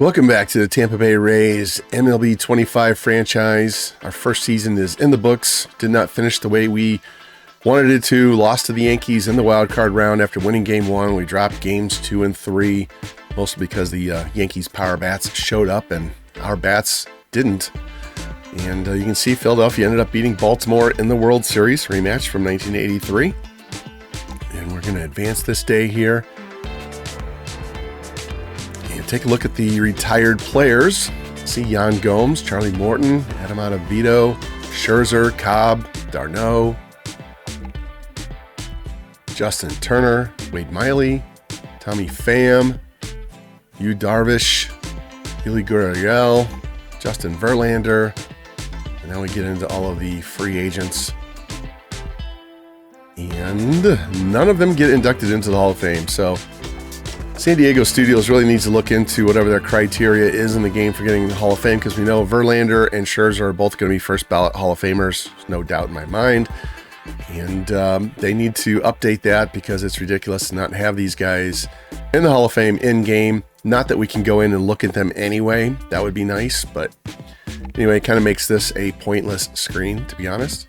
Welcome back to the Tampa Bay Rays MLB 25 franchise. Our first season is in the books. Did not finish the way we wanted it to. Lost to the Yankees in the wild card round after winning game one. We dropped games 2 and 3, mostly because the Yankees power bats showed up and our bats didn't. And you can see Philadelphia ended up beating Baltimore in the World Series rematch from 1983. And we're going to advance this day here. Take a look at the retired players. See Yan Gomes, Charlie Morton, Adam Ottavino, Scherzer, Cobb, d'Arnaud, Justin Turner, Wade Miley, Tommy Pham, Yu Darvish, Yuli Gurriel, Justin Verlander, and now we get into all of the free agents. And none of them get inducted into the Hall of Fame, so San Diego Studios really needs to look into whatever their criteria is in the game for getting the Hall of Fame, because we know Verlander and Scherzer are both going to be first ballot Hall of Famers, no doubt in my mind. And they need to update that because it's ridiculous to not have these guys in the Hall of Fame in game. Not that we can go in and look at them anyway. That would be nice. But anyway, it kind of makes this a pointless screen, to be honest.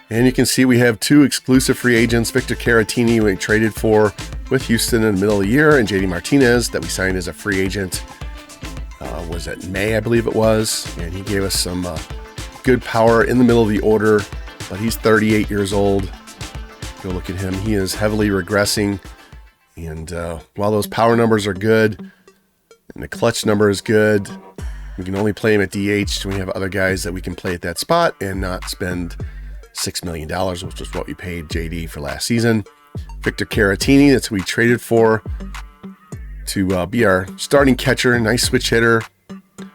And you can see we have 2 exclusive free agents. Victor Caratini, we traded for with Houston in the middle of the year, and JD Martinez that we signed as a free agent. Was it May, I believe it was. And he gave us some good power in the middle of the order, but he's 38 years old. Go look at him. He is heavily regressing. And while those power numbers are good and the clutch number is good, we can only play him at DH. We have other guys that we can play at that spot and not spend $6 million, which is what we paid JD for last season. Victor Caratini, that's who we traded for to be our starting catcher. Nice switch hitter.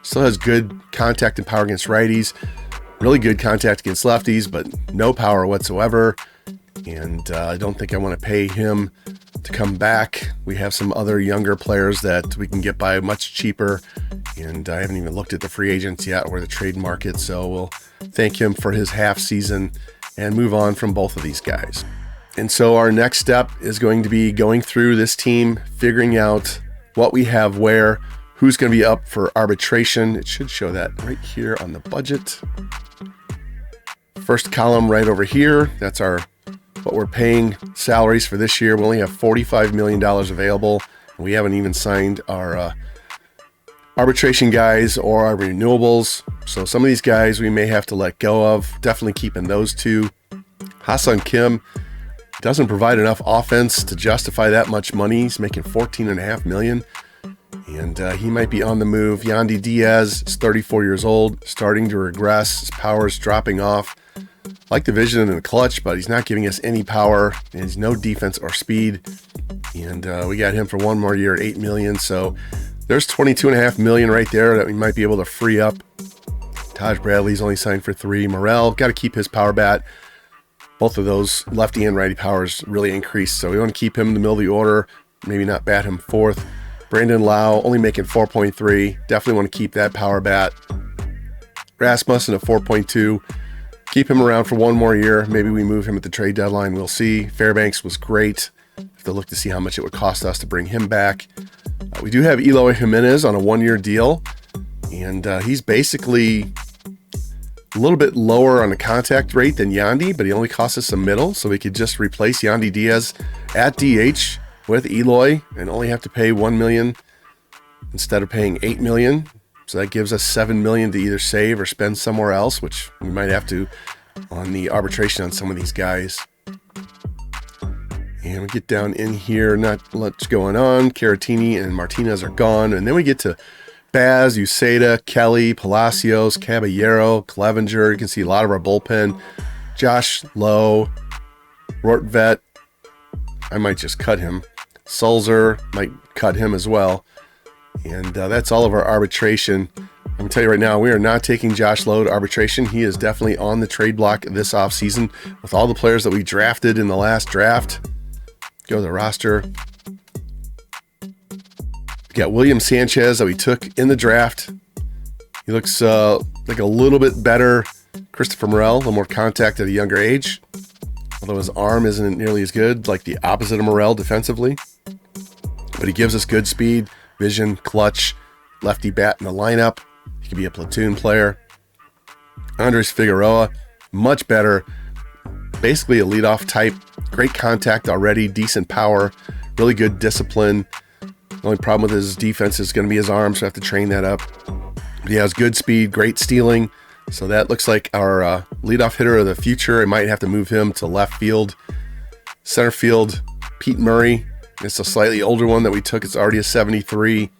Still has good contact and power against righties. Really good contact against lefties, but no power whatsoever. And I don't think I want to pay him to come back. We have some other younger players that we can get by much cheaper. And I haven't even looked at the free agents yet or the trade market. So we'll thank him for his half season and move on from both of these guys. And so our next step is going to be going through this team, figuring out what we have where, who's going to be up for arbitration. It should show that right here on the budget. First column right over here, that's what we're paying salaries for this year. We only have $45 million available. We haven't even signed our arbitration guys or our renewables. So some of these guys we may have to let go of. Definitely keeping those 2. Ha-Seong Kim doesn't provide enough offense to justify that much money. He's making $14.5 million. And he might be on the move. Yandy Diaz is 34 years old, starting to regress. His power is dropping off. Like the vision in the clutch, but he's not giving us any power. And he's no defense or speed. And we got him for 1 more year at $8 million. So there's $22.5 million right there that we might be able to free up. Taj Bradley's only signed for 3. Morel, got to keep his power bat. Both of those lefty and righty powers really increased. So we want to keep him in the middle of the order. Maybe not bat him 4th. Brandon Lau only making 4.3. Definitely want to keep that power bat. Rasmussen at 4.2. Keep him around for 1 more year. Maybe we move him at the trade deadline. We'll see. Fairbanks was great. Have to look to see how much it would cost us to bring him back. We do have Eloy Jimenez on a 1-year deal. And he's basically a little bit lower on the contact rate than Yandy, but he only costs us a middle, so we could just replace Yandy Diaz at DH with Eloy and only have to pay $1 million instead of paying $8 million. So that gives us $7 million to either save or spend somewhere else, which we might have to on the arbitration on some of these guys. And we get down in here, not much going on. Caratini and Martinez are gone, and then we get to Baz, Uceda, Kelly, Palacios, Caballero, Clevenger. You can see a lot of our bullpen. Josh Lowe, Rortvet. I might just cut him. Sulzer, might cut him as well. And that's all of our arbitration. I'm going to tell you right now, we are not taking Josh Lowe to arbitration. He is definitely on the trade block this offseason with all the players that we drafted in the last draft. Go to the roster. We got William Sanchez that we took in the draft. He looks like a little bit better. Christopher Morel, a little more contact at a younger age. Although his arm isn't nearly as good, like the opposite of Morel defensively. But he gives us good speed, vision, clutch, lefty bat in the lineup. He could be a platoon player. Andres Figueroa, much better. Basically a leadoff type. Great contact already, decent power, really good discipline. The only problem with his defense is going to be his arms, so I have to train that up. But he has good speed, great stealing. So that looks like our leadoff hitter of the future. I might have to move him to left field. Center field, Pete Murray. It's a slightly older one that we took. It's already a 73.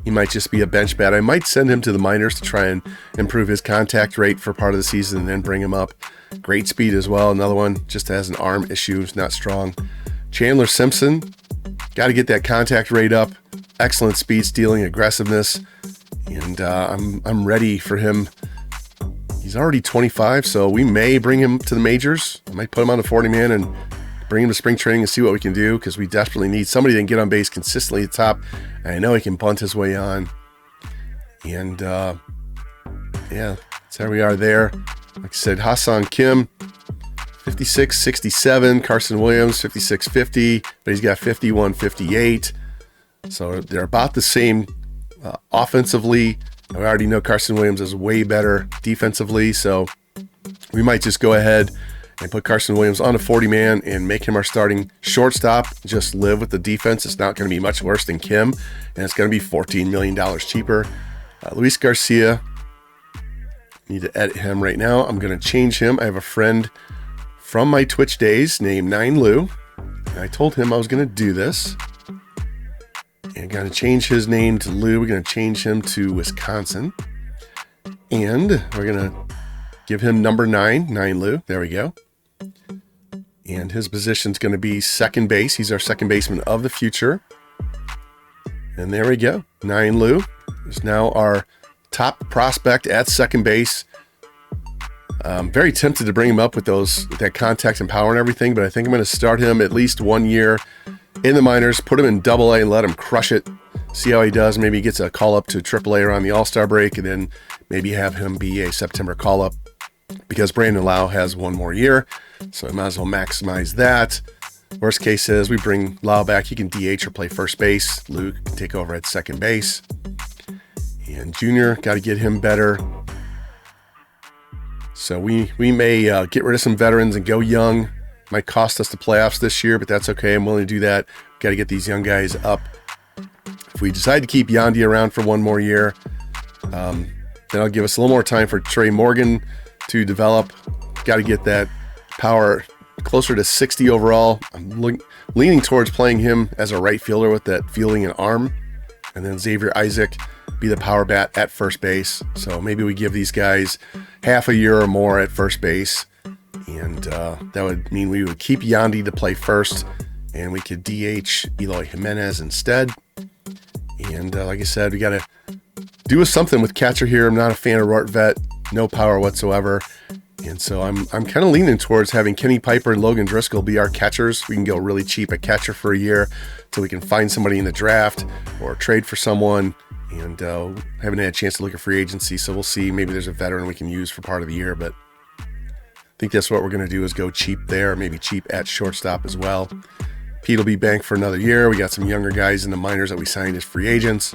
He might just be a bench bat. I might send him to the minors to try and improve his contact rate for part of the season and then bring him up. Great speed as well. Another one just has an arm issue. It's not strong. Chandler Simpson. Got to get that contact rate up. Excellent speed, stealing, aggressiveness. And I'm ready for him. He's already 25, so we may bring him to the majors. I might put him on the 40-man and bring him to spring training and see what we can do, because we desperately need somebody that can get on base consistently at the top. And I know he can bunt his way on. And, yeah, that's how we are there. Like I said, Ha-Seong Kim, 56-67. Carson Williams, 56-50, but he's got 51-58. So they're about the same offensively. I already know Carson Williams is way better defensively, so we might just go ahead and put Carson Williams on a 40-man and make him our starting shortstop. Just live with the defense. It's not going to be much worse than Kim, and it's going to be $14 million cheaper. Luis Garcia, need to edit him right now. I'm going to change him. I have a friend from my Twitch days named Nine Lou, and I told him I was going to do this. And going to change his name to Lou. We're going to change him to Wisconsin. And we're going to give him number 9 Lou. There we go. And his position's going to be second base. He's our second baseman of the future. And there we go. 9 Lou is now our top prospect at second base. I'm very tempted to bring him up with that contact and power and everything, but I think I'm going to start him at least 1 year in the minors, put him in Double-A and let him crush it. See how he does. Maybe he gets a call-up to Triple-A around the All-Star break, and then maybe have him be a September call-up, because Brandon Lau has 1 more year, so I might as well maximize that. Worst case is we bring Lau back. He can DH or play first base. Luke can take over at second base. And Junior, got to get him better. So we may get rid of some veterans and go young. Might cost us the playoffs this year, but that's okay. I'm willing to do that. Got to get these young guys up. If we decide to keep Yandy around for 1 more year, then I'll give us a little more time for Trey Morgan to develop. Got to get that power closer to 60 overall. I'm leaning towards playing him as a right fielder with that fielding and arm. And then Xavier Isaac be the power bat at first base. So maybe we give these guys half a year or more at first base. And that would mean we would keep Yandy to play first, and we could DH Eloy Jimenez instead. And like I said, we got to do something with catcher here. I'm not a fan of Rortvet, no power whatsoever. And so I'm kind of leaning towards having Kenny Piper and Logan Driscoll be our catchers. We can go really cheap at catcher for a year till we can find somebody in the draft or trade for someone. And haven't had a chance to look at free agency, so we'll see. Maybe there's a veteran we can use for part of the year, but I think that's what we're going to do, is go cheap there, maybe cheap at shortstop as well. Pete will be banked for another year. We got some younger guys in the minors that we signed as free agents.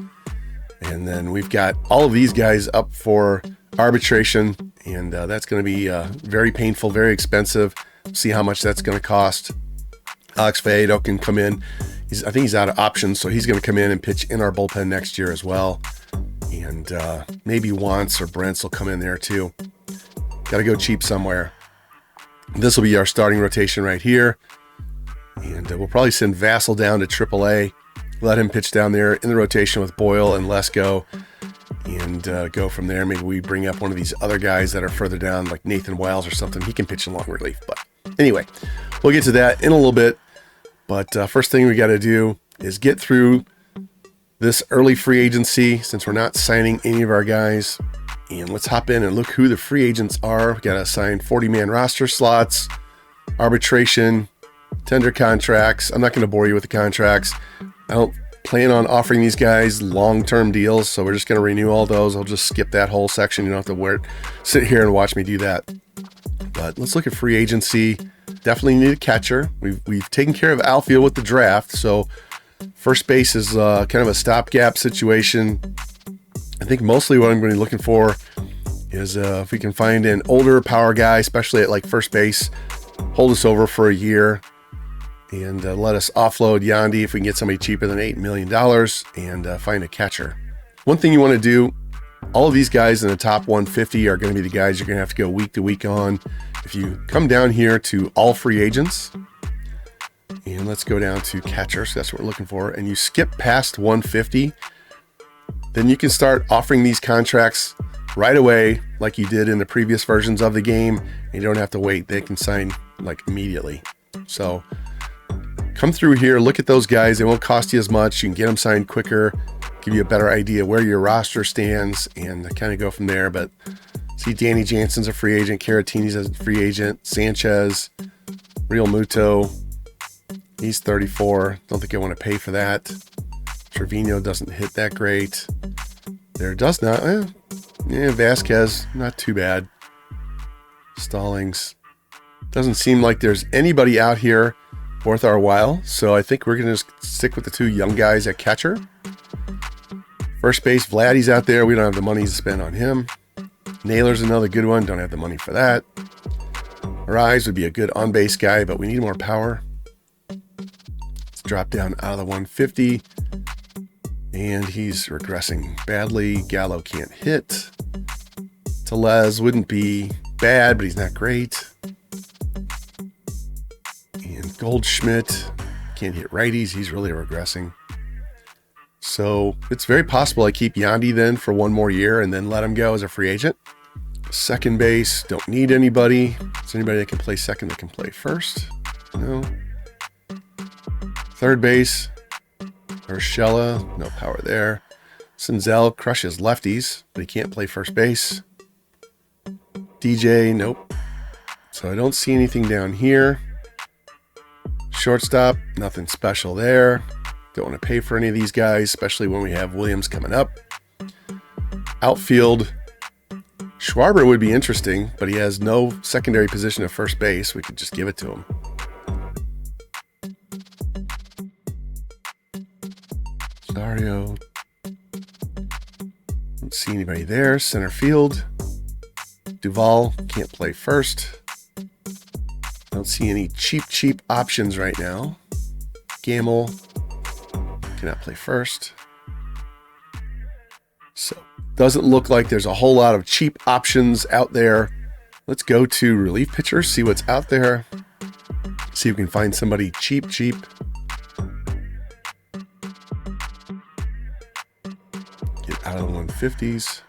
And then we've got all of these guys up for arbitration, and that's going to be very painful, very expensive. See how much that's going to cost. Alex Faedo can come in. I think he's out of options, so he's going to come in and pitch in our bullpen next year as well. And maybe Wantz or Brents will come in there too. Got to go cheap somewhere. This will be our starting rotation right here. And we'll probably send Vassell down to AAA. Let him pitch down there in the rotation with Boyle and Lesko. And go from there. Maybe we bring up one of these other guys that are further down, like Nathan Wiles or something. He can pitch in long relief. But anyway, we'll get to that in a little bit. But first thing we got to do is get through this early free agency, since we're not signing any of our guys. And let's hop in and look who the free agents are. We got to assign 40-man roster slots, arbitration, tender contracts. I'm not going to bore you with the contracts. I don't plan on offering these guys long-term deals, so we're just going to renew all those. I'll just skip that whole section. You don't have to sit here and watch me do that. But let's look at free agency. Definitely need a catcher. We've taken care of outfield with the draft, so First base is kind of a stopgap situation. I think mostly what I'm going to be looking for is if we can find an older power guy, especially at like first base, hold us over for a year and let us offload Yandy if we can get somebody cheaper than $8 million and find a catcher. One thing you want to do, all of these guys in the top 150 are going to be the guys you're going to have to go week to week on. If you come down here to all free agents, and let's go down to catchers, that's what we're looking for, and you skip past 150, then you can start offering these contracts right away like you did in the previous versions of the game, and you don't have to wait. They can sign like immediately. So come through here, look at those guys. They won't cost you as much. You can get them signed quicker, give you a better idea where your roster stands, and kind of go from there. But see, Danny Jansen's a free agent, Caratini's a free agent, Sanchez, Real Muto, he's 34. Don't think I want to pay for that. Trevino doesn't hit that great. There does not. Vasquez, not too bad. Stallings. Doesn't seem like there's anybody out here worth our while. So I think we're going to just stick with the two young guys at catcher. First base, Vladdy's out there. We don't have the money to spend on him. Naylor's another good one. Don't have the money for that. Rise would be a good on-base guy, but we need more power. Let's drop down out of the 150. And he's regressing badly. Gallo can't hit. Tellez wouldn't be bad, but he's not great. And Goldschmidt can't hit righties. He's really regressing. So it's very possible I keep Yandy then for one more year and then let him go as a free agent. Second base, don't need anybody. Is there anybody that can play second that can play first? No. Third base, Urshela, no power there. Senzel crushes lefties, but he can't play first base. DJ, nope. So I don't see anything down here. Shortstop, nothing special there. Don't want to pay for any of these guys, especially when we have Williams coming up. Outfield, Schwarber would be interesting, but he has no secondary position at first base. We could just give it to him. Dario. Don't see anybody there. Center field. Duval can't play first. Don't see any cheap options right now. Gamble cannot play first. So doesn't look like there's a whole lot of cheap options out there. Let's go to relief pitchers, see what's out there. See if we can find somebody cheap. Get out of the 150s.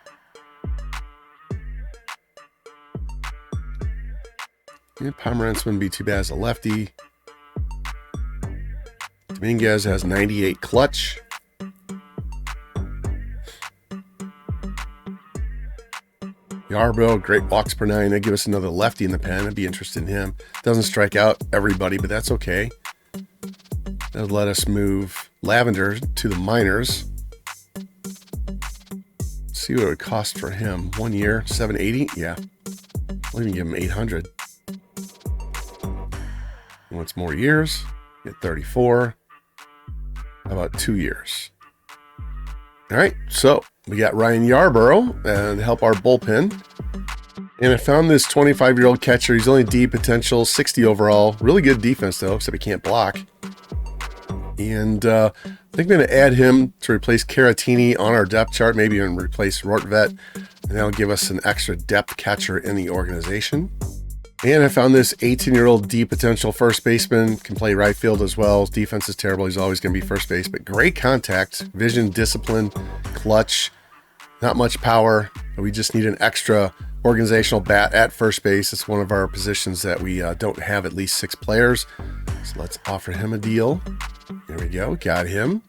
Yeah, Pomerantz wouldn't be too bad as a lefty. Dominguez has 98 clutch. Yarbrough, great walks per nine. They give us another lefty in the pen. I'd be interested in him. Doesn't strike out everybody, but that's okay. That'll let us move Lavender to the minors. See what it would cost for him. 1 year, $780. Yeah, we'll even give him $800. He wants more years. Get 34. How about 2 years? All right, so we got Ryan Yarbrough and help our bullpen. And I found this 25-year-old catcher. He's only D potential, 60 overall. Really good defense, though, except he can't block. And I think I'm going to add him to replace Caratini on our depth chart, maybe even replace Rortvet. And that'll give us an extra depth catcher in the organization. And I found this 18-year-old D potential first baseman, can play right field as well. His defense is terrible. He's always going to be first base, but great contact, vision, discipline, clutch, not much power. We just need an extra organizational bat at first base. It's one of our positions that we don't have at least 6 players. So let's offer him a deal. There we go. Got him.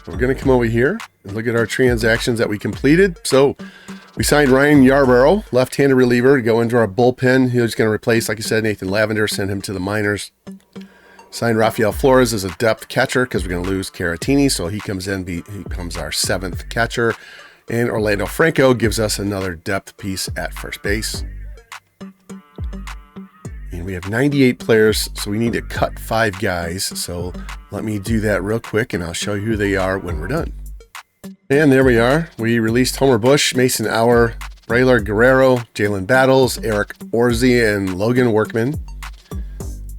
We're going to come over here and look at our transactions that we completed. So we signed Ryan Yarbrough, left-handed reliever, to go into our bullpen. He was going to replace, like you said, Nathan Lavender, send him to the minors. Signed Rafael Flores as a depth catcher because we're going to lose Caratini, so he comes in, he becomes our 7th catcher. And Orlando Franco gives us another depth piece at first base. And we have 98 players, so we need to cut 5 guys. So let me do that real quick, and I'll show you who they are when we're done. And there we are. We released Homer Bush, Mason Auer, Brayler Guerrero, Jalen Battles, Eric Orsey, and Logan Workman.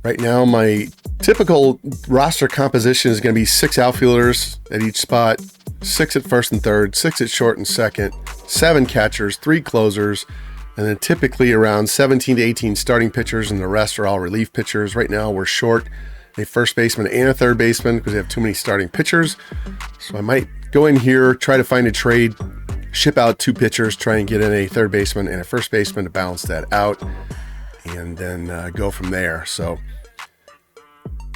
Right now, my typical roster composition is going to be 6 outfielders at each spot, 6 at first and third, 6 at short and second, 7 catchers, 3 closers, and then typically around 17 to 18 starting pitchers, and the rest are all relief pitchers. Right now, we're short a first baseman and a third baseman because we have too many starting pitchers. So I might go in here, try to find a trade, ship out 2 pitchers, try and get in a third baseman and a first baseman to balance that out, and then go from there. So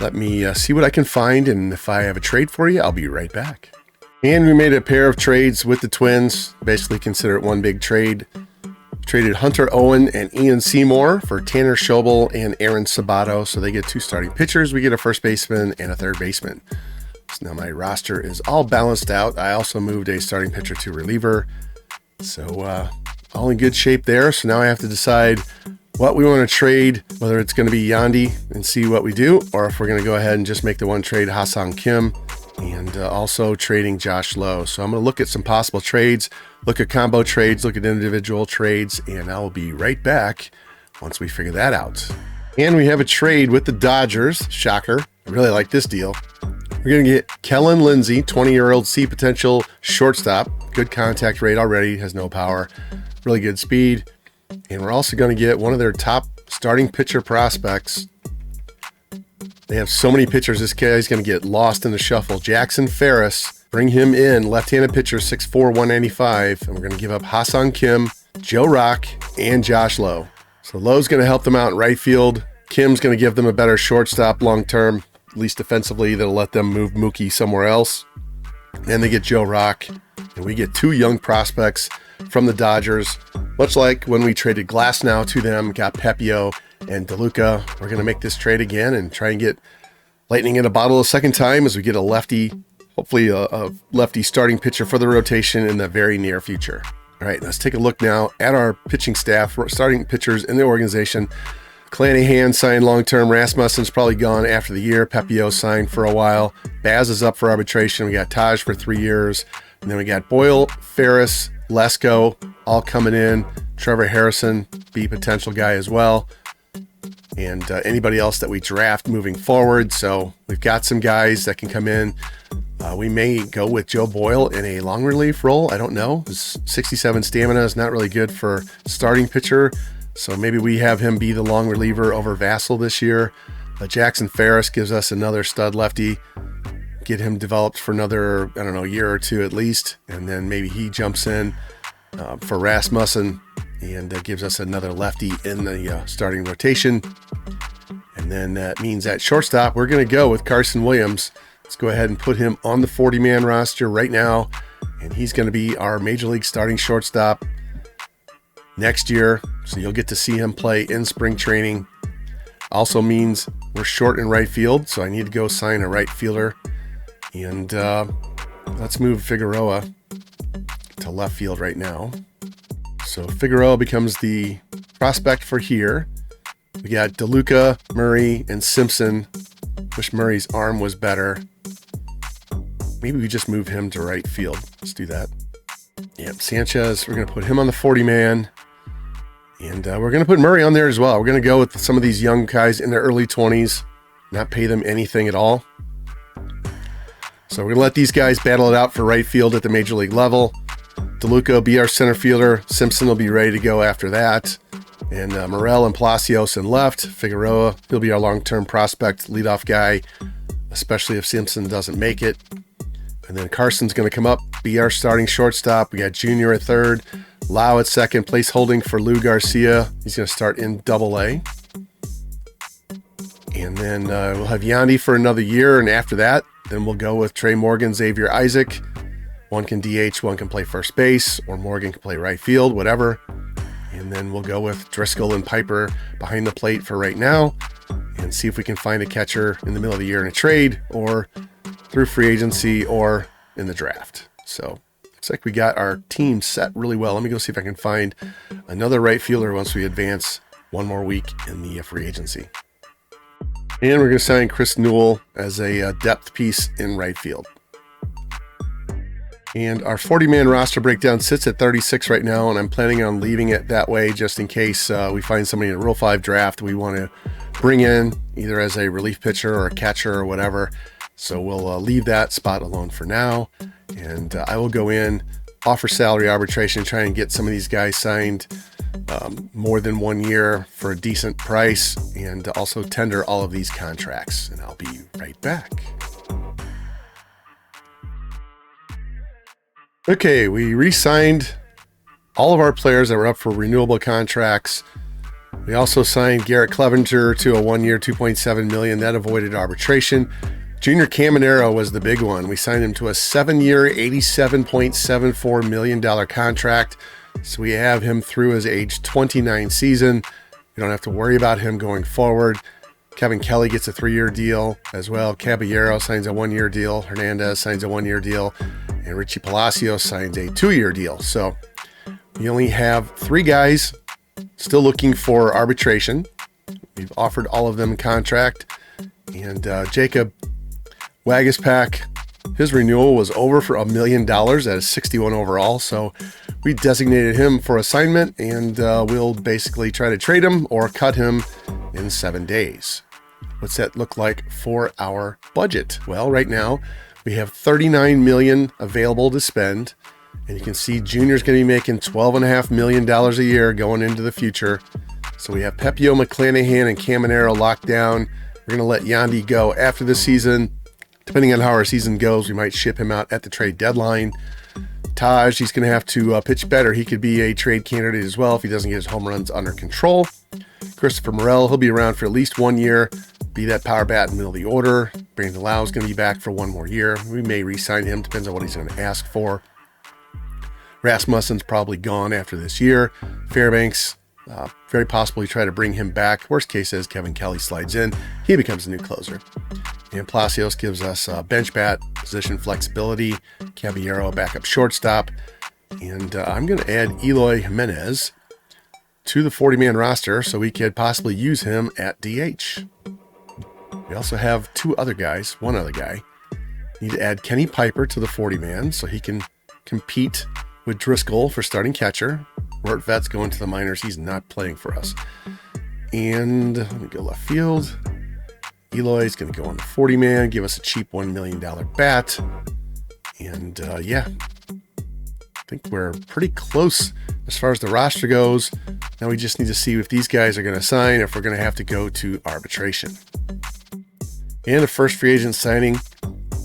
let me see what I can find, and if I have a trade for you, I'll be right back. And we made a pair of trades with the Twins. Basically consider it one big trade. Traded Hunter Owen and Ian Seymour for Tanner Schobel and Aaron Sabato. So they get 2 starting pitchers. We get a first baseman and a third baseman. So now my roster is all balanced out. I also moved a starting pitcher to reliever. So all in good shape there. So now I have to decide what we want to trade, whether it's going to be Yandy and see what we do, or if we're going to go ahead and just make the one trade, Ha-Seong Kim, and also trading Josh Lowe. So I'm going to look at some possible trades, look at combo trades, look at individual trades, and I'll be right back once we figure that out. And we have a trade with the Dodgers. Shocker. I really like this deal. We're going to get Kellen Lindsey, 20-year-old C potential shortstop. Good contact rate already, has no power, really good speed. And we're also going to get one of their top starting pitcher prospects. They have so many pitchers, this guy's going to get lost in the shuffle. Jackson Ferris, bring him in, left-handed pitcher, 6'4", 195. And we're going to give up Ha-Seong Kim, Joe Rock, and Josh Lowe. So Lowe's going to help them out in right field. Kim's going to give them a better shortstop long-term, at least defensively. That'll let them move Mookie somewhere else. And they get Joe Rock. And we get 2 young prospects from the Dodgers, much like when we traded Glasnow to them, got Pepio and DeLuca. We're going to make this trade again and try and get lightning in a bottle a second time as we get a lefty, hopefully a lefty starting pitcher for the rotation in the very near future. All right, let's take a look now at our pitching staff, starting pitchers in the organization. Clanahan signed long-term. Rasmussen's probably gone after the year. Pepio signed for a while. Baz is up for arbitration. We got Taj for 3 years. And then we got Boyle, Ferris, Lesko all coming in. Trevor Harrison, be potential guy as well. And anybody else that we draft moving forward. So we've got some guys that can come in. We may go with Joe Boyle in a long relief role. I don't know. His 67 stamina is not really good for starting pitcher. So maybe we have him be the long reliever over Vassell this year. Jackson Ferris gives us another stud lefty. Get him developed for another, I don't know, year or 2 at least. And then maybe he jumps in for Rasmussen and gives us another lefty in the starting rotation. And then that means at shortstop, we're going to go with Carson Williams. Let's go ahead and put him on the 40-man roster right now. And he's going to be our Major League starting shortstop next year. So you'll get to see him play in spring training. Also means we're short in right field, so I need to go sign a right fielder. And let's move Figueroa to left field right now. So Figueroa becomes the prospect for here. We got DeLuca, Murray, and Simpson. Wish Murray's arm was better. Maybe we just move him to right field. Let's do that. Yep, Sanchez, we're going to put him on the 40-man. And we're going to put Murray on there as well. We're going to go with some of these young guys in their early 20s, not pay them anything at all. So we're going to let these guys battle it out for right field at the Major League level. DeLuca will be our center fielder. Simpson will be ready to go after that. And Morel and Palacios in left. Figueroa, he'll be our long-term prospect, leadoff guy, especially if Simpson doesn't make it. And then Carson's going to come up, be our starting shortstop. We got Junior at third, Lau at second, place holding for Lou Garcia. He's going to start in Double-A. And then we'll have Yandy for another year, and after that, then we'll go with Trey Morgan, Xavier Isaac. One can DH, one can play first base, or Morgan can play right field, whatever. And then we'll go with Driscoll and Piper behind the plate for right now, and see if we can find a catcher in the middle of the year in a trade, or through free agency, or in the draft. So looks like we got our team set really well. Let me go see if I can find another right fielder once we advance one more week in the free agency. And we're going to sign Chris Newell as a depth piece in right field. And our 40-man roster breakdown sits at 36 right now, and I'm planning on leaving it that way just in case we find somebody in a Rule 5 draft we want to bring in, either as a relief pitcher or a catcher or whatever. So we'll leave that spot alone for now, and I will go in, offer salary arbitration, try and get some of these guys signed more than 1 year for a decent price, and also tender all of these contracts. And I'll be right back. Okay, we re-signed all of our players that were up for renewable contracts. We also signed Garrett Clevenger to a 1 year, $2.7 million. That avoided arbitration. Junior Caminero was the big one. We signed him to a 7-year, $87.74 million contract. So we have him through his age 29 season. We don't have to worry about him going forward. Kevin Kelly gets a 3-year deal as well. Caballero signs a 1-year deal. Hernandez signs a 1-year deal. And Richie Palacios signs a 2-year deal. So we only have 3 guys still looking for arbitration. We've offered all of them a contract. And Jacob Wagaspak, his renewal was over for $1 million at a 61 overall. So we designated him for assignment, and we'll basically try to trade him or cut him in 7 days. What's that look like for our budget? Well, right now we have $39 million available to spend, and you can see Junior's going to be making $12.5 million a year going into the future. So we have Pepio, McClanahan, and Caminero locked down. We're going to let Yandy go after the season. Depending on how our season goes, we might ship him out at the trade deadline. Taj, he's going to have to pitch better. He could be a trade candidate as well if he doesn't get his home runs under control. Christopher Morel, he'll be around for at least 1 year. Be that power bat in the middle of the order. Brandon Lau is going to be back for 1 more year. We may re-sign him, depends on what he's going to ask for. Rasmussen's probably gone after this year. Fairbanks, very possibly try to bring him back. Worst case is Kevin Kelly slides in. He becomes the new closer. And Palacios gives us bench bat, position flexibility. Caballero, a backup shortstop. And I'm going to add Eloy Jimenez to the 40-man roster so we could possibly use him at DH. We also have one other guy. Need to add Kenny Piper to the 40-man so he can compete with Driscoll for starting catcher. Rort Vet's going to the minors. He's not playing for us. And let me go left field. Eloy's going to go on the 40-man, give us a cheap $1 million bat. And yeah, I think we're pretty close as far as the roster goes. Now we just need to see if these guys are going to sign, or if we're going to have to go to arbitration. And the first free agent signing,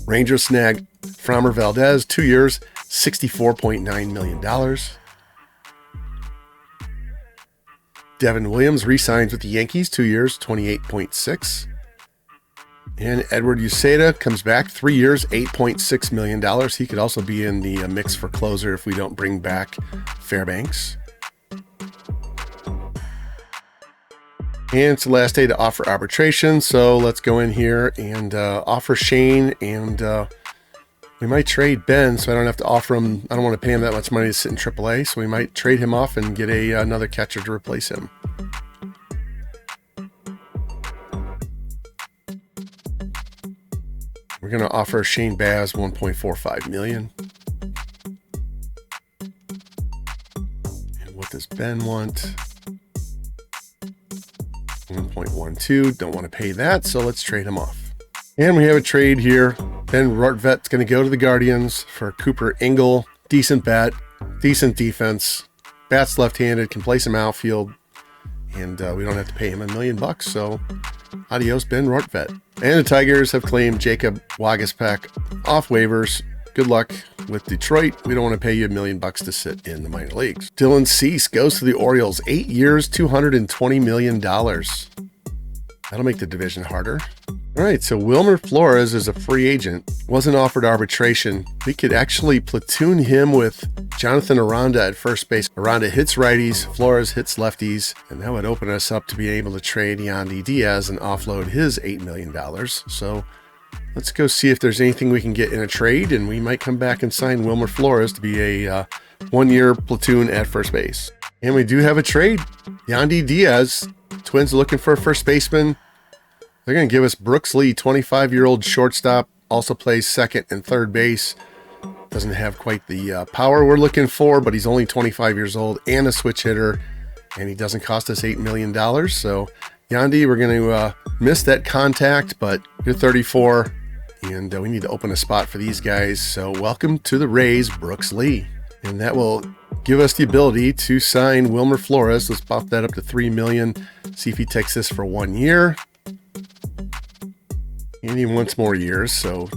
Rangers snag Framber Valdez, 2 years, $64.9 million. Devin Williams re-signs with the Yankees, 2 years, $28.6 million. And Edward Uceda comes back, 3 years, $8.6 million. He could also be in the mix for closer if we don't bring back Fairbanks. And it's the last day to offer arbitration, so let's go in here and offer Shane, and we might trade Ben, so I don't have to offer him. I don't want to pay him that much money to sit in AAA, so we might trade him off and get another catcher to replace him. We're going to offer Shane Baz $1.45 million. And what does Ben want? 1.12. Don't want to pay that, so let's trade him off. And we have a trade here. Ben Rortvet's going to go to the Guardians for Cooper Engel. Decent bat, decent defense. Bat's left-handed, can play some outfield, and we don't have to pay him $1 million. So adios, Ben Rortvet. And the Tigers have claimed Jacob Wagaspak off waivers. Good luck with Detroit. We don't want to pay you $1 million to sit in the minor leagues. Dylan Cease goes to the Orioles. 8 years, $220 million. That'll make the division harder. All right, so Wilmer Flores is a free agent. Wasn't offered arbitration. We could actually platoon him with Jonathan Aranda at first base. Aranda hits righties, Flores hits lefties, and that would open us up to be able to trade Yandy Diaz and offload his $8 million. So let's go see if there's anything we can get in a trade, and we might come back and sign Wilmer Flores to be a 1 year platoon at first base. And we do have a trade. Yandy Diaz Twins are looking for a first baseman. They're going to give us Brooks Lee, 25-year-old shortstop, also plays second and third base. Doesn't have quite the power we're looking for, but he's only 25 years old and a switch hitter, and he doesn't cost us $8 million. So, Yandy, we're going to miss that contact, but you're 34, and we need to open a spot for these guys. So, welcome to the Rays, Brooks Lee. And that will give us the ability to sign Wilmer Flores. Let's bump that up to $3 million. See if he takes this for 1 year. And he wants more years, so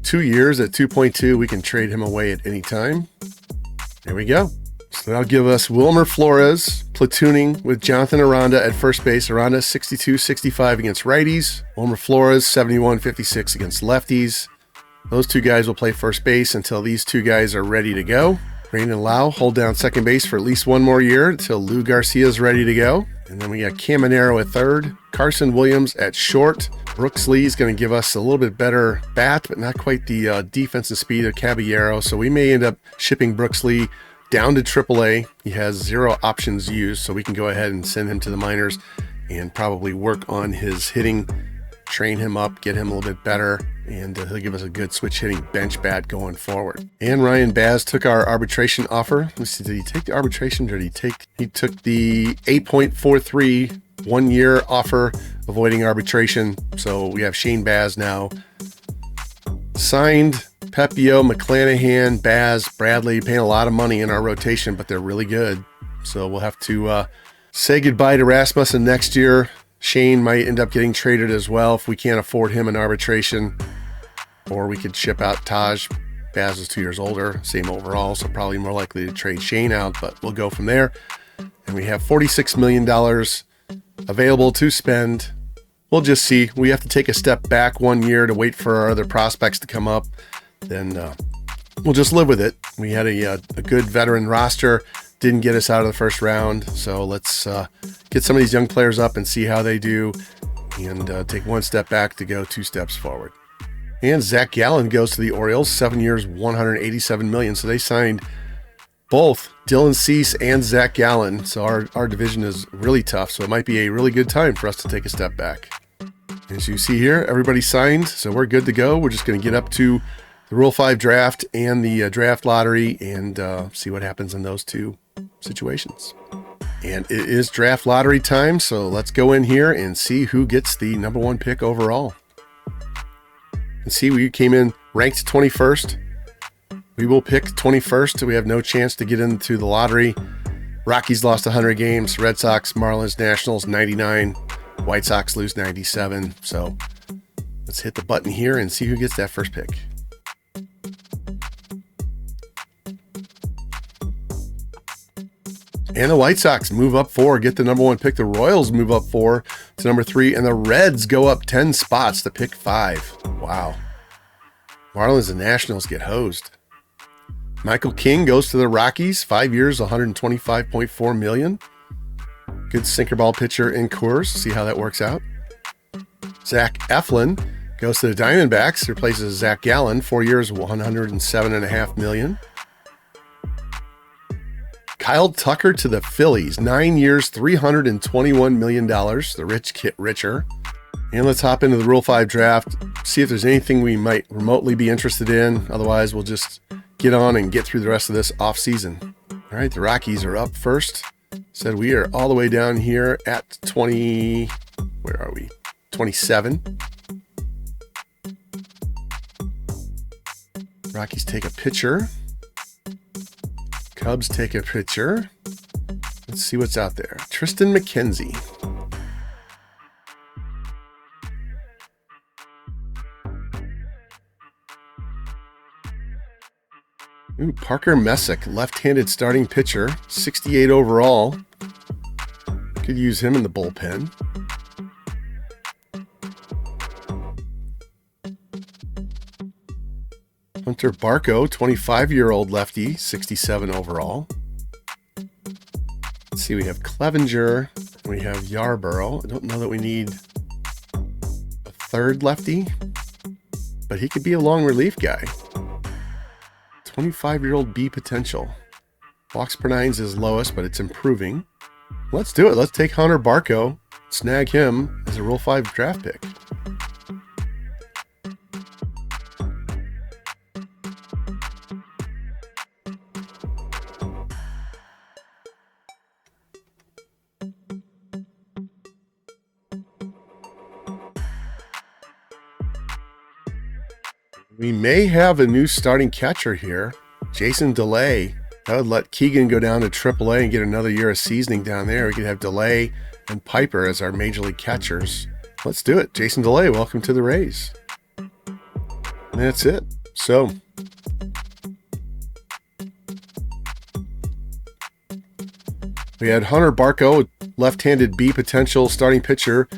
2 years at 2.2. We can trade him away at any time. There we go. So that'll give us Wilmer Flores platooning with Jonathan Aranda at first base. Aranda 62-65 against righties. Wilmer Flores 71-56 against lefties. Those two guys will play first base until these two guys are ready to go. Brandon Lau hold down second base for at least 1 more year until Lou Garcia is ready to go. And then we got Caminero at third, Carson Williams at short. Brooks Lee is going to give us a little bit better bat, but not quite the defensive speed of Caballero. So we may end up shipping Brooks Lee down to AAA. He has 0 options used, so we can go ahead and send him to the minors and probably work on his hitting, train him up, get him a little bit better, and he'll give us a good switch hitting bench bat going forward. And Ryan Baz took our arbitration offer. Let's see, did he take the arbitration or did he took the 8.43 1-year offer, avoiding arbitration. So we have Shane Baz now. Signed Pepio, McClanahan, Baz, Bradley, paying a lot of money in our rotation, but they're really good. So we'll have to say goodbye to Rasmussen next year. Shane might end up getting traded as well if we can't afford him in arbitration. Or we could ship out Taj. Baz is 2 years older, same overall, so probably more likely to trade Shane out, but we'll go from there. And we have $46 million available to spend. We'll just see. We have to take a step back 1 year to wait for our other prospects to come up. Then we'll just live with it. We had a good veteran roster. Didn't get us out of the first round. So let's get some of these young players up and see how they do. And take 1 step back to go 2 steps forward. And Zach Gallen goes to the Orioles. 7 years, $187 million. So they signed both Dylan Cease and Zach Gallen. So our division is really tough. So it might be a really good time for us to take a step back. As you see here, everybody signed. So we're good to go. We're just going to get up to the Rule 5 draft and the draft lottery and see what happens in those 2 situations. And it is draft lottery time. So let's go in here and see who gets the number 1 pick overall. And see, we came in ranked 21st. We will pick 21st. We have no chance to get into the lottery. Rockies lost 100 games. Red Sox, Marlins, Nationals 99. White Sox lose 97. So let's hit the button here and see who gets that first pick. And the White Sox move up 4, get the number 1 pick. The Royals move up 4 to number 3. And the Reds go up 10 spots to pick 5. Wow. Marlins and Nationals get hosed. Michael King goes to the Rockies. 5 years, $125.4 million. Good sinker ball pitcher in Coors. See how that works out. Zach Eflin goes to the Diamondbacks. Replaces Zach Gallen. 4 years, $107.5 million. Kyle Tucker to the Phillies, 9 years, $321 million. The rich get richer. And let's hop into the Rule 5 draft, see if there's anything we might remotely be interested in. Otherwise, we'll just get on and get through the rest of this offseason. All right, the Rockies are up first. Said we are all the way down here at 20, where are we? 27. Rockies take a pitcher. Cubs take a pitcher. Let's see what's out there. Tristan McKenzie. Ooh, Parker Messick, left-handed starting pitcher, 68 overall. Could use him in the bullpen. Hunter Barco, 25-year-old lefty, 67 overall. Let's see, we have Clevenger, we have Yarborough. I don't know that we need a third lefty, but he could be a long relief guy. 25-year-old B potential. Walks per nine is his lowest, but it's improving. Let's do it. Let's take Hunter Barco. snag him as a Rule 5 draft pick. We may have a new starting catcher here, Jason DeLay. That would let Keegan go down to AAA and get another year of seasoning down there. We could have DeLay and Piper as our major league catchers. Let's do it. Jason DeLay, welcome to the Rays. And that's it. So, we had Hunter Barco, left-handed B potential starting pitcher.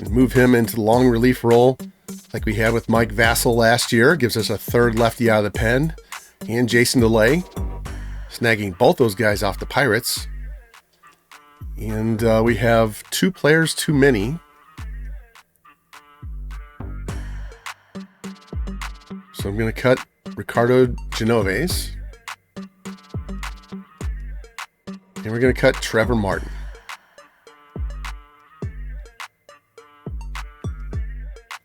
Move him into the long relief role like we had with Mike Vassell last year. Gives us a third lefty out of the pen. And Jason DeLay, snagging both those guys off the Pirates. And we have 2 players too many. So I'm going to cut Ricardo Genoves. And we're going to cut Trevor Martin.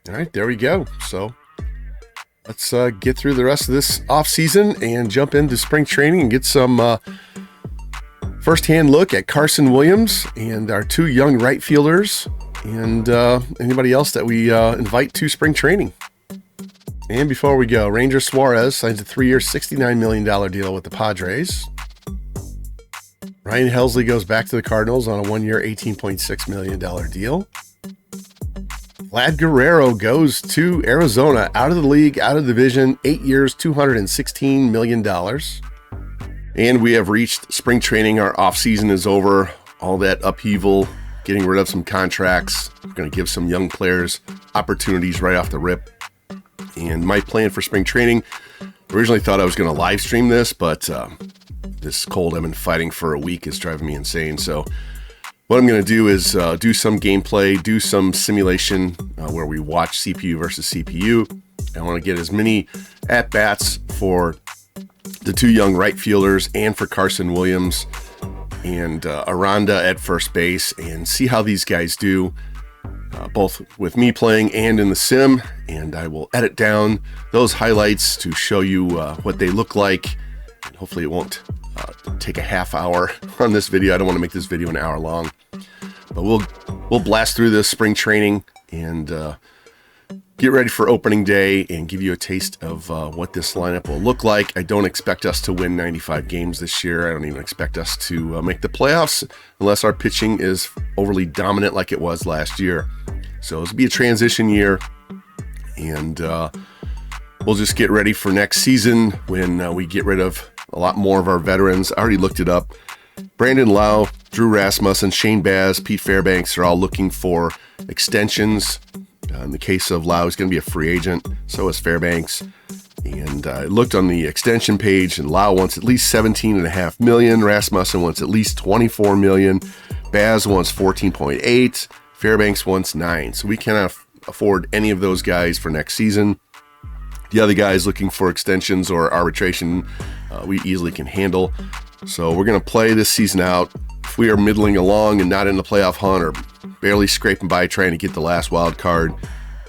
All right, there we go. So let's get through the rest of this offseason and jump into spring training and get some first-hand look at Carson Williams and our 2 young right fielders and anybody else that we invite to spring training. And before we go, Ranger Suarez signs a 3-year, $69 million deal with the Padres. Ryan Helsley goes back to the Cardinals on a 1-year, $18.6 million deal. Vlad Guerrero goes to Arizona, out of the league, out of the division, 8 years, $216 million. And we have reached spring training. Our offseason is over. All that upheaval, getting rid of some contracts. We're going to give some young players opportunities right off the rip. And my plan for spring training, originally thought I was going to live stream this, but this cold I've been fighting for a week is driving me insane. So what I'm going to do is do some gameplay, do some simulation where we watch CPU versus CPU. I want to get as many at-bats for the 2 young right fielders and for Carson Williams and Aranda at first base and see how these guys do, both with me playing and in the sim. And I will edit down those highlights to show you what they look like. And hopefully it won't take a half hour on this video. I don't want to make this video an hour long, but we'll blast through this spring training and get ready for opening day and give you a taste of what this lineup will look like. I don't expect us to win 95 games this year. I don't even expect us to make the playoffs unless our pitching is overly dominant like it was last year. So this will be a transition year, and we'll just get ready for next season when we get rid of a lot more of our veterans. I already looked it up. Brandon Lau, Drew Rasmussen, Shane Baz, Pete Fairbanks are all looking for extensions. In the case of Lau, he's going to be a free agent. So is Fairbanks. And I looked on the extension page, and Lau wants at least $17.5 million. Rasmussen wants at least $24 million. Baz wants $14.8. Fairbanks wants $9 million. So we cannot afford any of those guys for next season. The other guys looking for extensions or arbitration, we easily can handle. So we're going to play this season out. If we are middling along and not in the playoff hunt or barely scraping by trying to get the last wild card,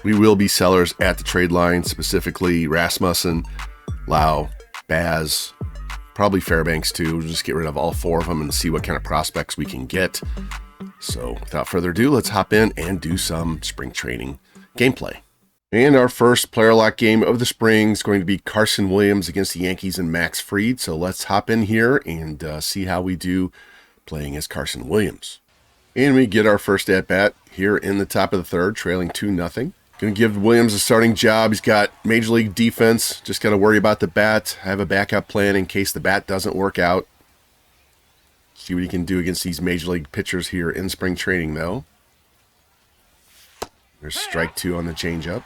we will be sellers at the trade line, specifically Rasmussen, Lau, Baz, probably Fairbanks too. We'll just get rid of all 4 of them and see what kind of prospects we can get. So without further ado, let's hop in and do some spring training gameplay. And our first player lock game of the spring is going to be Carson Williams against the Yankees and Max Fried. So let's hop in here and see how we do playing as Carson Williams. And we get our first at-bat here in the top of the 3rd, trailing 2-0. Going to give Williams a starting job. He's got major league defense. Just got to worry about the bat. I have a backup plan in case the bat doesn't work out. See what he can do against these major league pitchers here in spring training, though. There's strike 2 on the changeup.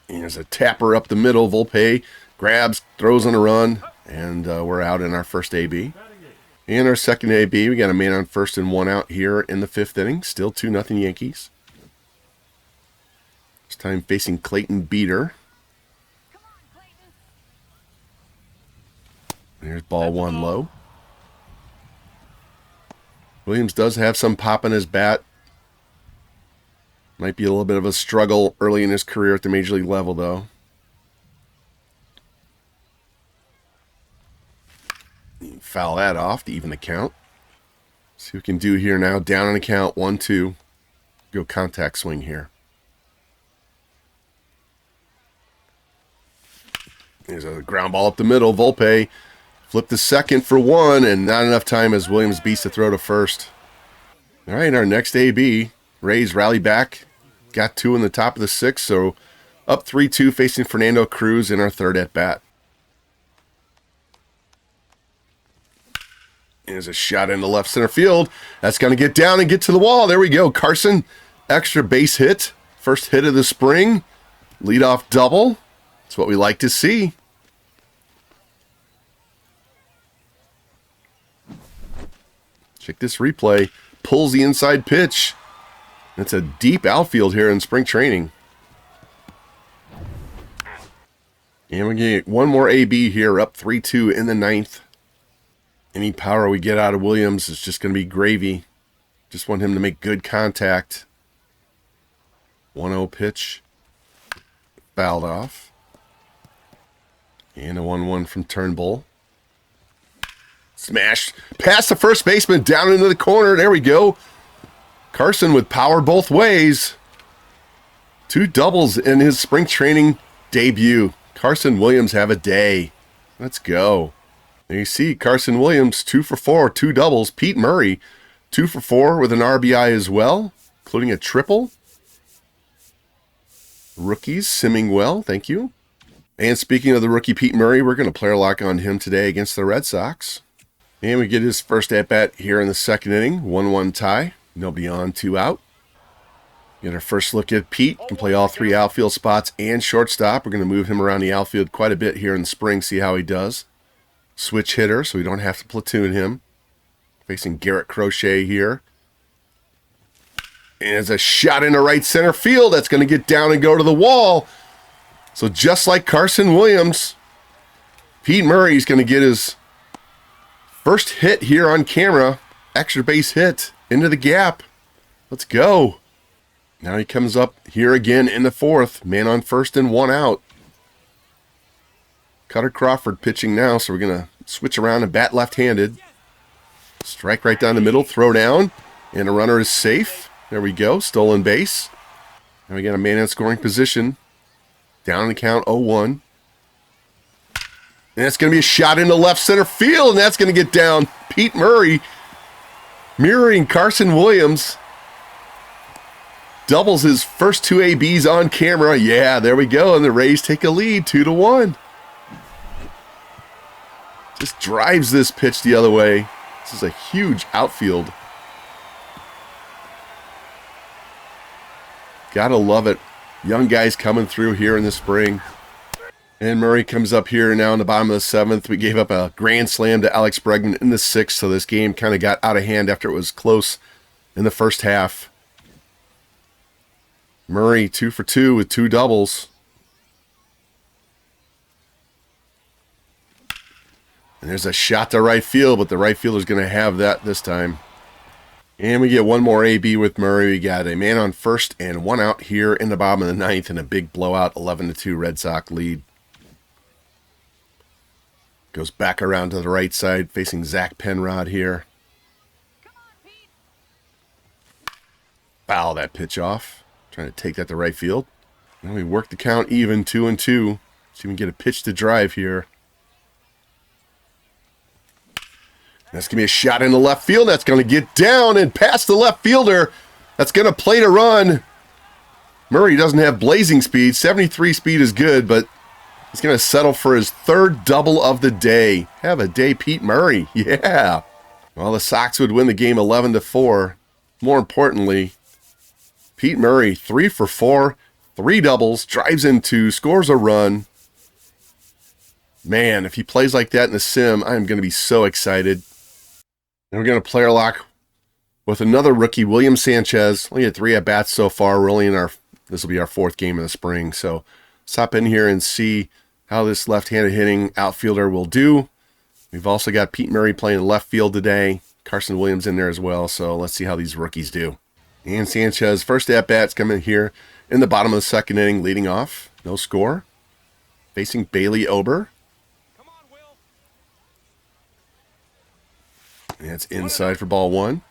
And there's a tapper up the middle. Volpe grabs, throws on a run, and we're out in our first AB. In our second AB, we got a man on first and 1 out here in the 5th inning. Still 2-0 Yankees. This time facing Clayton Beater. There's ball 1 low. Williams does have some pop in his bat. Might be a little bit of a struggle early in his career at the major league level, though. Foul that off to even the count. See what we can do here now. Down on the count, 1-2. Go contact swing here. There's a ground ball up the middle. Volpe flipped the second for 1, and not enough time as Williams beats the throw to first. All right, our next AB. Rays rally back. Got 2 in the top of the 6th, so up 3-2 facing Fernando Cruz in our third at-bat. There's a shot into left center field. That's going to get down and get to the wall. There we go. Carson, extra base hit. First hit of the spring. Leadoff double. That's what we like to see. Check this replay. Pulls the inside pitch. It's a deep outfield here in spring training. And we get one more AB here, up 3-2 in the 9th. Any power we get out of Williams is just going to be gravy. Just want him to make good contact. 1-0 pitch. Fouled off. And a 1-1 from Turnbull. Smash past the first baseman, down into the corner. There we go. Carson with power both ways. 2 doubles in his spring training debut. Carson Williams have a day. Let's go. There you see Carson Williams, 2 for 4, 2 doubles. Pete Murray, 2 for 4 with an RBI as well, including a triple. Rookies simming well, thank you. And speaking of the rookie Pete Murray, we're going to player lock on him today against the Red Sox. And we get his first at-bat here in the 2nd inning. 1-1 tie. Nobody on, 2 out. Get our first look at Pete. Can play all 3 outfield spots and shortstop. We're going to move him around the outfield quite a bit here in the spring, see how he does. Switch hitter, so we don't have to platoon him. Facing Garrett Crochet here. And it's a shot into right center field. That's going to get down and go to the wall. So just like Carson Williams, Pete Murray is going to get his first hit here on camera. Extra base hit into the gap. Let's go. Now he comes up here again in the 4th. Man on first and 1 out. Cutter Crawford pitching now, so we're going to switch around and bat left-handed. Strike right down the middle, throw down, and a runner is safe. There we go, stolen base. Now we got a man in scoring position. Down in the count, 0-1. And that's going to be a shot into left center field, and that's going to get down. Pete Murray, mirroring Carson Williams, doubles his first 2 ABs on camera. Yeah, there we go, and the Rays take a lead, 2-1. Just drives this pitch the other way. This is a huge outfield. Gotta love it. Young guys coming through here in the spring. And Murray comes up here now in the bottom of the 7th. We gave up a grand slam to Alex Bregman in the 6th, so this game kind of got out of hand after it was close in the first half. Murray 2 for 2 with 2 doubles. And there's a shot to right field, but the right fielder's going to have that this time. And we get one more AB with Murray. We got a man on first and 1 out here in the bottom of the 9th, and a big blowout 11-2 Red Sox lead. Goes back around to the right side, facing Zach Penrod here. Foul that pitch off. Trying to take that to right field. Now we work the count even, 2-2. See if we can get a pitch to drive here. That's going to be a shot into left field. That's going to get down and past the left fielder. That's going to plate a run. Murray doesn't have blazing speed. 73 speed is good, but he's going to settle for his 3rd double of the day. Have a day, Pete Murray. Yeah. Well, the Sox would win the game 11-4. More importantly, Pete Murray, 3 for 4, 3 doubles, drives in 2, scores a run. Man, if he plays like that in the sim, I'm going to be so excited. And we're going to player lock with another rookie, William Sanchez. Only had 3 at-bats so far. We're only in this will be our 4th game of the spring. So let's hop in here and see how this left-handed hitting outfielder will do. We've also got Pete Murray playing left field today. Carson Williams in there as well, so let's see how these rookies do. And Sanchez, first at-bat's coming here in the bottom of the second inning, leading off. No score. Facing Bailey Ober. Come on, Will. And it's inside for ball one.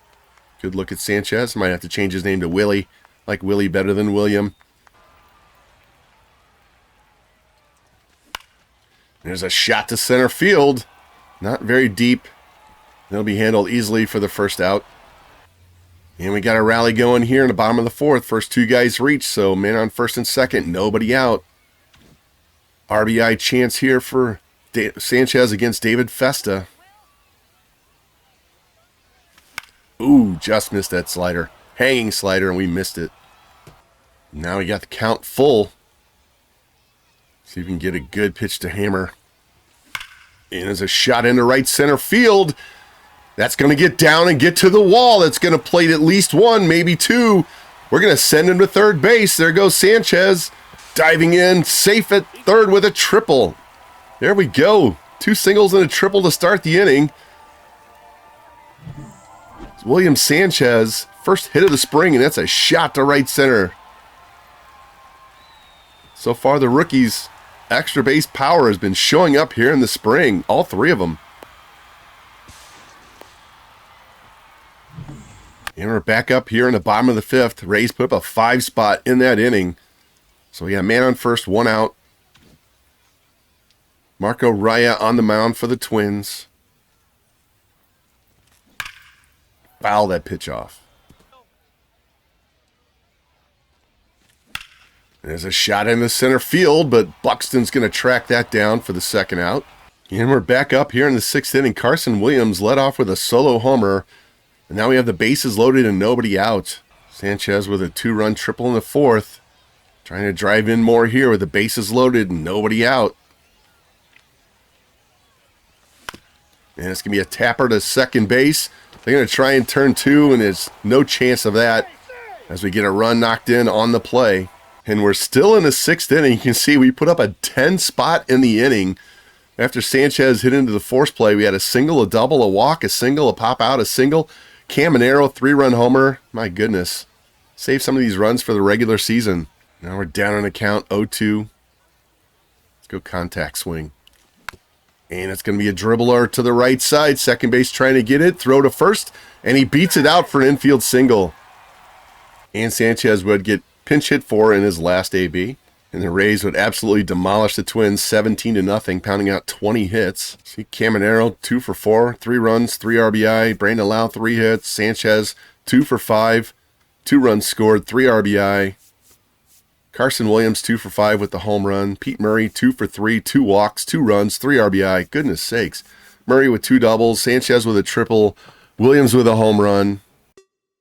Good look at Sanchez. Might have to change his name to Willie. Like Willie better than William. There's a shot to center field. Not very deep. They'll be handled easily for the first out. And we got a rally going here in the bottom of the fourth. First two guys reach, so man on first and second. Nobody out. RBI chance here for Sanchez against David Festa. Ooh, just missed that slider. Hanging slider, and we missed it. Now we got the count full. See if we can get a good pitch to Hammer. And there's a shot into right center field. That's going to get down and get to the wall. That's going to plate at least one, maybe two. We're going to send him to third base. There goes Sanchez. Diving in, safe at third with a triple. There we go. Two singles and a triple to start the inning. It's William Sanchez, first hit of the spring, and that's a shot to right center. So far, the rookies' extra base power has been showing up here in the spring. All three of them. And we're back up here in the bottom of the fifth. Rays put up a 5 spot in that inning. So we got man on first, one out. Marco Raya on the mound for the Twins. Foul that pitch off. There's a shot in the center field, but Buxton's going to track that down for the second out. And we're back up here in the sixth inning. Carson Williams led off with a solo homer. And now we have the bases loaded and nobody out. Sanchez with a 2-run triple in the fourth. Trying to drive in more here with the bases loaded and nobody out. And it's going to be a tapper to second base. They're going to try and turn two, and there's no chance of that as we get a run knocked in on the play. And we're still in the sixth inning. You can see we put up a 10 spot in the inning. After Sanchez hit into the force play, we had a single, a double, a walk, a single, a pop out, a single. Caminero, 3-run homer. My goodness. Save some of these runs for the regular season. Now we're down on a count, 0-2. Let's go contact swing. And it's going to be a dribbler to the right side. Second base trying to get it. Throw to first. And he beats it out for an infield single. And Sanchez would get pinch hit for in his last AB. And the Rays would absolutely demolish the Twins 17-0, pounding out 20 hits. See Caminero, 2 for 4, 3 runs, 3 RBI. Brandon Lau, 3 hits. Sanchez, 2 for 5, 2 runs scored, 3 RBI. Carson Williams, 2 for 5 with the home run. Pete Murray, 2 for 3, 2 walks, 2 runs, 3 RBI. Goodness sakes. Murray with 2 doubles. Sanchez with a triple. Williams with a home run.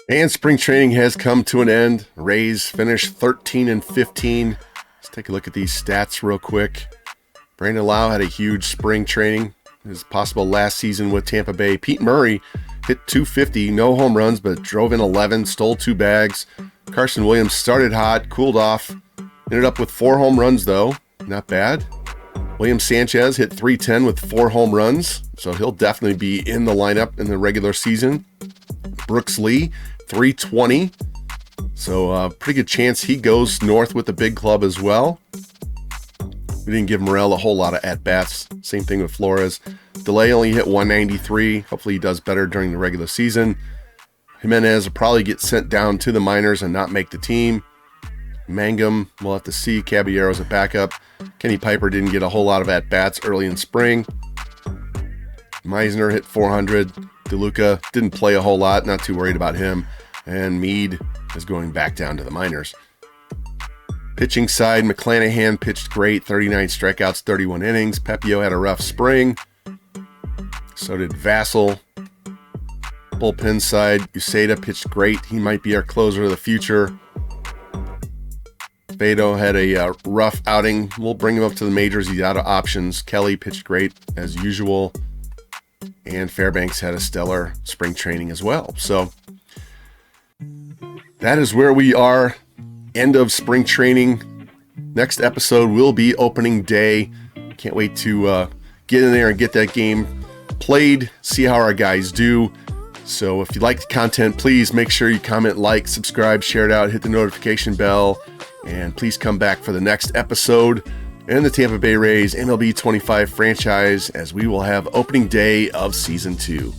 And spring training has come to an end. Rays finished 13-15. Let's take a look at these stats real quick. Brandon Lau had a huge spring training. His possible last season with Tampa Bay. Pete Murray hit .250, no home runs, but drove in 11, stole 2 bags. Carson Williams started hot, cooled off, ended up with 4 home runs though. Not bad. William Sanchez hit .310 with 4 home runs, so he'll definitely be in the lineup in the regular season. Brooks Lee, .320. So pretty good chance he goes north with the big club as well. We didn't give Morel a whole lot of at-bats. Same thing with Flores. DeLay only hit .193. Hopefully he does better during the regular season. Jimenez will probably get sent down to the minors and not make the team. Mangum, we'll have to see. Caballero's a backup. Kenny Piper didn't get a whole lot of at-bats early in spring. Meisner hit .400. DeLuca didn't play a whole lot. Not too worried about him. And Meade is going back down to the minors. Pitching side, McClanahan pitched great. 39 strikeouts, 31 innings. Pepio had a rough spring. So did Vassell. Bullpen side, Uceda pitched great. He might be our closer of the future. Beto had a rough outing. We'll bring him up to the majors. He's out of options. Kelly pitched great as usual. And Fairbanks had a stellar spring training as well. So that is where we are. End of spring training. Next episode will be opening day. Can't wait to get in there and get that game played. See how our guys do. So if you like the content, please make sure you comment, like, subscribe, share it out, hit the notification bell, and please come back for the next episode in the Tampa Bay Rays MLB 25 franchise, as we will have opening day of season 2.